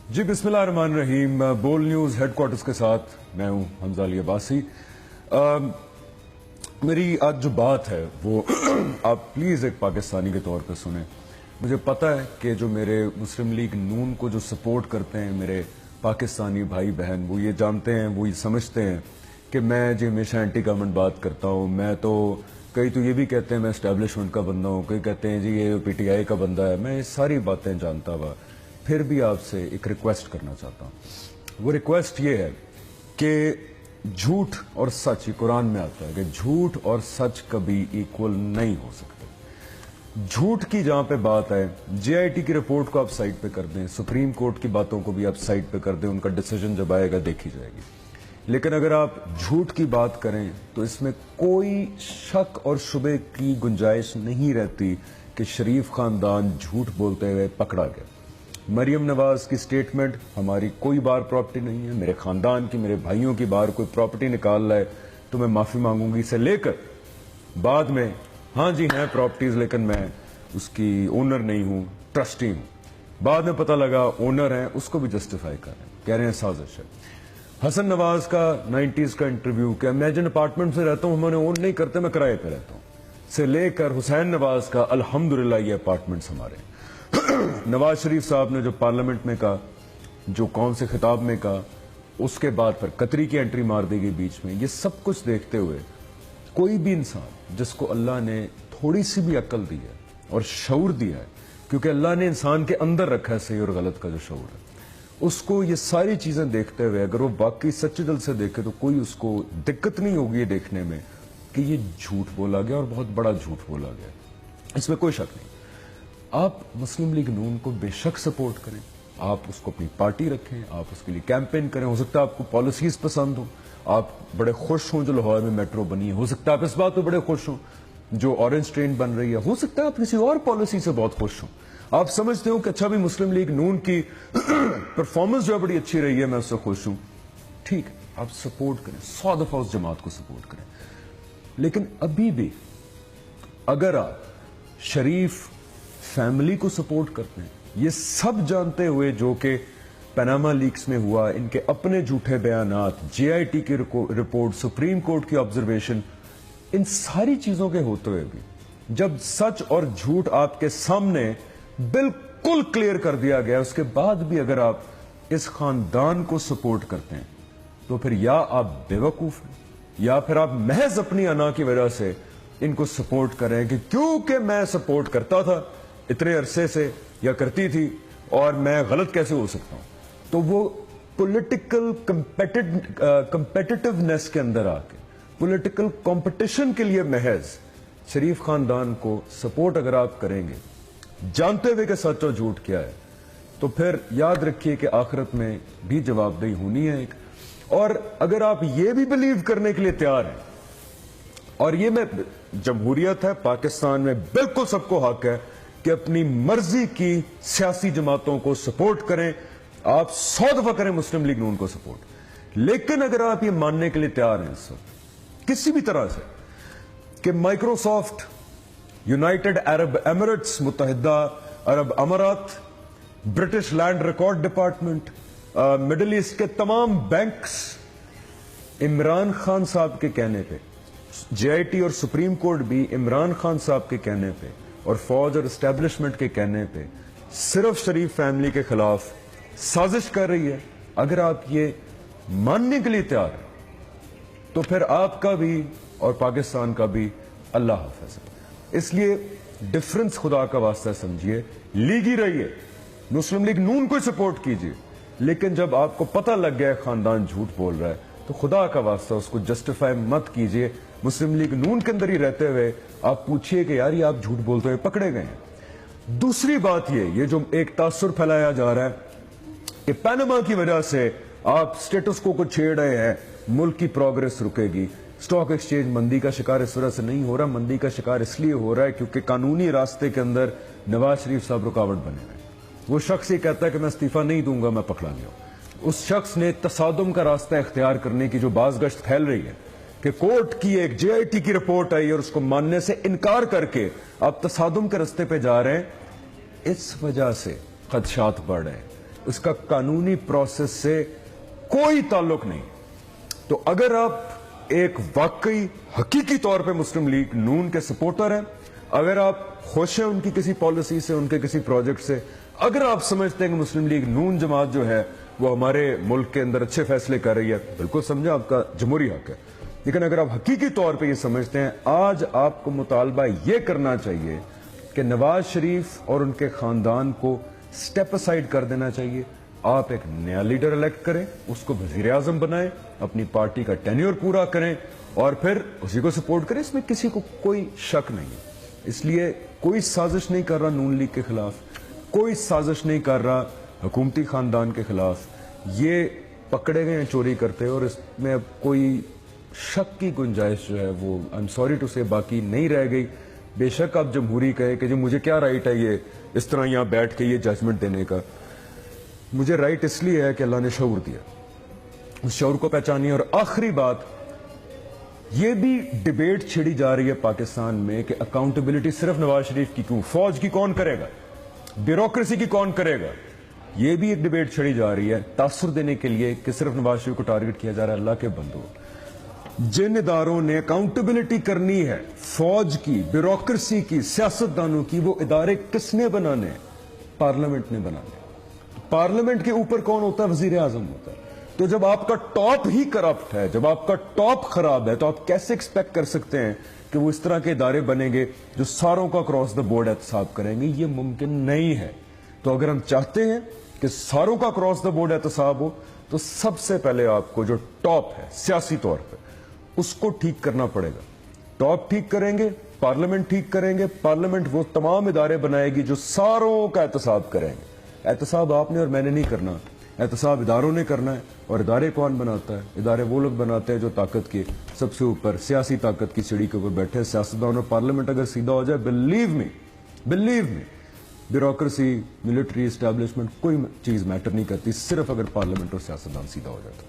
जी बिस्मिल्लाह रहमान रहीम। बोल news headquarters के साथ मैं हूं हमजा अली अब्बासी। मेरी आज जो बात है वो आप प्लीज़ एक पाकिस्तानी के तौर पे सुने। मुझे पता है कि जो मेरे मुस्लिम लीग नून को जो सपोर्ट करते हैं मेरे पाकिस्तानी भाई बहन, वो ये जानते हैं, वो ये समझते हैं कि मैं जो हमेशा एंटी गवर्नमेंट बात करता हूँ। मैं तो कई तो ये भी कहते हैं मैं एस्टेब्लिशमेंट का बंदा हूँ, कई कहते हैं जी ये पीटीआई का बंदा है। मैं ये सारी बातें जानता हुआ फिर भी आपसे एक रिक्वेस्ट करना चाहता हूँ। वो रिक्वेस्ट ये है कि झूठ और सच, ये कुरान में आता है कि झूठ और सच कभी इक्वल नहीं हो सकते। झूठ की जहां पे बात है, जेआईटी की रिपोर्ट को आप साइड पे कर दें, सुप्रीम कोर्ट की बातों को भी आप साइड पे कर दें, उनका डिसीजन जब आएगा देखी जाएगी। लेकिन अगर आप झूठ की बात करें तो इसमें कोई शक और शुबे की गुंजाइश नहीं रहती कि शरीफ खानदान झूठ बोलते हुए पकड़ा गया। मरियम नवाज की स्टेटमेंट, हमारी कोई बार प्रॉपर्टी नहीं है, मेरे खानदान की, मेरे भाइयों की बाहर कोई प्रॉपर्टी निकाल रहा है तो मैं माफी मांगूंगी, से लेकर बाद में हाँ जी हैं प्रॉपर्टीज लेकिन मैं उसकी ओनर नहीं हूं, ट्रस्टी हूं। बाद में पता लगा ओनर है, उसको भी जस्टिफाई कर रहे हैं, कह रहे हैं साजिश है। हसन नवाज का 90s का इंटरव्यू कि मैं जिन अपार्टमेंट से रहता हूं हमें ओन नहीं करते, मैं किराए पे रहता हूं, से लेकर हुसैन नवाज का अल्हम्दुलिल्लाह ये अपार्टमेंट्स हमारे। नवाज शरीफ साहब ने जो पार्लियामेंट में कहा, जो कौन से खिताब में कहा, उसके बाद फिर कतरी की एंट्री मार दी गई बीच में। ये सब कुछ देखते हुए कोई भी इंसान जिसको अल्लाह ने थोड़ी सी भी अक्ल दी है और शऊर दिया है, क्योंकि अल्लाह ने इंसान के अंदर रखा है सही और गलत का जो शऊर है, उसको ये सारी चीजें देखते हुए अगर वो बाकी सच्चे दिल से देखे तो कोई उसको दिक्कत नहीं होगी ये देखने में कि ये झूठ बोला गया और बहुत बड़ा झूठ बोला गया। इसमें कोई शक नहीं। आप मुस्लिम लीग नून को बेशक सपोर्ट करें, आप उसको अपनी पार्टी रखें, आप उसके लिए कैंपेन करें। हो सकता है आपको पॉलिसीज पसंद हो, आप बड़े खुश हों जो लाहौर में मेट्रो बनी है, हो सकता है आप इस बात पे बड़े खुश हों जो ऑरेंज ट्रेन बन रही है, हो सकता है आप किसी और पॉलिसी से बहुत खुश हों। आप समझते हो कि अच्छा भी मुस्लिम लीग नून की परफॉर्मेंस जो है बड़ी अच्छी रही है, मैं उससे खुश हूं, ठीक है, आप सपोर्ट करें, 100 दफा उस जमात को सपोर्ट करें। लेकिन अभी भी अगर आप शरीफ फैमिली को सपोर्ट करते हैं, ये सब जानते हुए जो कि पनामा लीक्स में हुआ, इनके अपने झूठे बयानात, जेआईटी की रिपोर्ट, सुप्रीम कोर्ट की ऑब्जर्वेशन, इन सारी चीजों के होते हुए भी जब सच और झूठ आपके सामने बिल्कुल क्लियर कर दिया गया, उसके बाद भी अगर आप इस खानदान को सपोर्ट करते हैं तो फिर या आप बेवकूफ हैं या फिर आप महज अपनी अना की वजह से इनको सपोर्ट करें कि क्योंकि मैं सपोर्ट करता था इतने अरसे से या करती थी और मैं गलत कैसे हो सकता हूं। तो वो पॉलिटिकल कंपेटिटिवनेस के अंदर आके पॉलिटिकल कंपटीशन के लिए महज शरीफ खानदान को सपोर्ट अगर आप करेंगे जानते हुए कि सच और झूठ क्या है, तो फिर याद रखिए कि आखिरत में भी जवाबदेही होनी है एक। और अगर आप ये भी बिलीव करने के लिए तैयार हैं, और ये में जमहूरियत है पाकिस्तान में, बिल्कुल सबको हक है कि अपनी मर्जी की सियासी जमातों को सपोर्ट करें, आप 100 दफा करें मुस्लिम लीग नून को सपोर्ट। लेकिन अगर आप ये मानने के लिए तैयार हैं इस वक्त किसी भी तरह से कि माइक्रोसॉफ्ट, यूनाइटेड अरब एमिरेट्स, मुत्तहिदा अरब अमारात, British land record department, middle east के तमाम बैंक्स इमरान खान साहब के कहने पे, जेआईटी और सुप्रीम कोर्ट भी इमरान खान साहब के कहने पे और फौज और एस्टेब्लिशमेंट के कहने पे सिर्फ शरीफ फैमिली के खिलाफ साजिश कर रही है, अगर आप ये मानने के लिए तैयार हैं तो फिर आपका भी और पाकिस्तान का भी अल्लाह हाफ़िज़ है। इसलिए डिफरेंस खुदा का वास्ता समझिए, लीग ही रहिए, मुस्लिम लीग नून को सपोर्ट कीजिए, लेकिन जब आपको पता लग गया खानदान झूठ बोल रहा है तो खुदा का वास्ता उसको जस्टिफाई मत कीजिए। मुस्लिम लीग नून के अंदर ही रहते हुए आप पूछिए कि यार ये आप झूठ बोलते हुए पकड़े गए हैं। दूसरी बात ये जो एक तासुर फैलाया जा रहा है कि पनामा की वजह से आप स्टेटस को छेड़ रहे हैं, मुल्क की प्रोग्रेस रुकेगी। स्टॉक एक्सचेंज मंदी का शिकार इस वजह से नहीं हो रहा, मंदी का शिकार इसलिए हो रहा है क्योंकि कानूनी रास्ते के अंदर नवाज शरीफ साहब रुकावट बने हुए। वो शख्स ये कहता है कि मैं इस्तीफा नहीं दूंगा, मैं पकड़ा गया। उस शख्स ने तसादुम का रास्ता इख्तियार करने की जो बाज़गश्त फैल रही है कि कोर्ट की एक जेआईटी की रिपोर्ट आई और उसको मानने से इनकार करके आप तसादुम के रास्ते पे जा रहे हैं, इस वजह से खदशात बढ़ रहे हैं। उसका कानूनी प्रोसेस से कोई ताल्लुक नहीं। तो अगर आप एक वाकई हकीकी तौर पे मुस्लिम लीग नून के सपोर्टर हैं, अगर आप खुश हैं उनकी किसी पॉलिसी से, उनके किसी प्रोजेक्ट से, अगर आप समझते हैं कि मुस्लिम लीग नून जमात जो है वो हमारे मुल्क के अंदर अच्छे फैसले कर रही है, बिल्कुल समझे, आपका जमहूरी हक है। लेकिन अगर आप हकीकी तौर पे ये समझते हैं, आज आपको मुतालबा ये करना चाहिए कि नवाज शरीफ और उनके खानदान को स्टेप असाइड कर देना चाहिए। आप एक नया लीडर इलेक्ट करें, उसको वजीर आजम बनाएं, अपनी पार्टी का टेन्योर पूरा करें और फिर उसी को सपोर्ट करें। इसमें किसी को कोई शक नहीं है। इसलिए कोई साजिश नहीं कर रहा नून लीग के खिलाफ, कोई साजिश नहीं कर रहा हुकूमती खानदान के खिलाफ। ये पकड़े गए हैं चोरी करते, और इसमें अब कोई शक की गुंजाइश जो है वो, आई एम सॉरी टू से, बाकी नहीं रह गई। बेशक आप जमहूरी कहे कि जी मुझे क्या राइट है ये इस तरह यहां बैठ के ये जजमेंट देने का। मुझे राइट इसलिए है कि अल्लाह ने शऊर दिया, उस शऊर को पहचानिए। और आखिरी बात, ये भी डिबेट छिड़ी जा रही है पाकिस्तान में कि अकाउंटेबिलिटी सिर्फ नवाज शरीफ की क्यों, फौज की कौन करेगा, ब्यूरोक्रेसी की कौन करेगा। ये भी एक डिबेट छिड़ी जा रही है तासुर देने के लिए कि सिर्फ नवाज शरीफ को टारगेट किया जा रहा है। अल्लाह के बंदो, जिन इदारों ने अकाउंटेबिलिटी करनी है, फौज की, ब्यूरोक्रेसी की, सियासतदानों की, वो इदारे किसने बनाने? पार्लियामेंट ने बनाने। पार्लियामेंट के ऊपर कौन होता है? वजीर आजम होता है। तो जब आपका टॉप ही करप्ट है, जब आपका टॉप खराब है, तो आप कैसे एक्सपेक्ट कर सकते हैं कि वो इस तरह के इदारे बनेंगे जो सारों का क्रॉस द बोर्ड एहतसाब करेंगे? ये मुमकिन नहीं है। तो अगर हम चाहते हैं कि सारों का क्रॉस द बोर्ड एहतसाब हो, तो सबसे पहले आपको जो टॉप है सियासी तौर पर, उसको ठीक करना पड़ेगा। टॉप ठीक करेंगे, पार्लियामेंट ठीक करेंगे, पार्लियामेंट वो तमाम इदारे बनाएगी जो सारों का एहतसाब करेंगे। एहतसाब आपने और मैंने नहीं करना, एहतसाब इदारों ने करना है। और इदारे कौन बनाता है? इदारे वो लोग बनाते हैं जो ताकत के सबसे ऊपर, सियासी ताकत की सीढ़ी के ऊपर बैठे हैं, सियासतदान। और पार्लियामेंट अगर सीधा हो जाए, believe me, bureaucracy, military, establishment, कोई चीज मैटर नहीं करती, सिर्फ अगर पार्लियामेंट और सियासतदान सीधा हो जाए तो।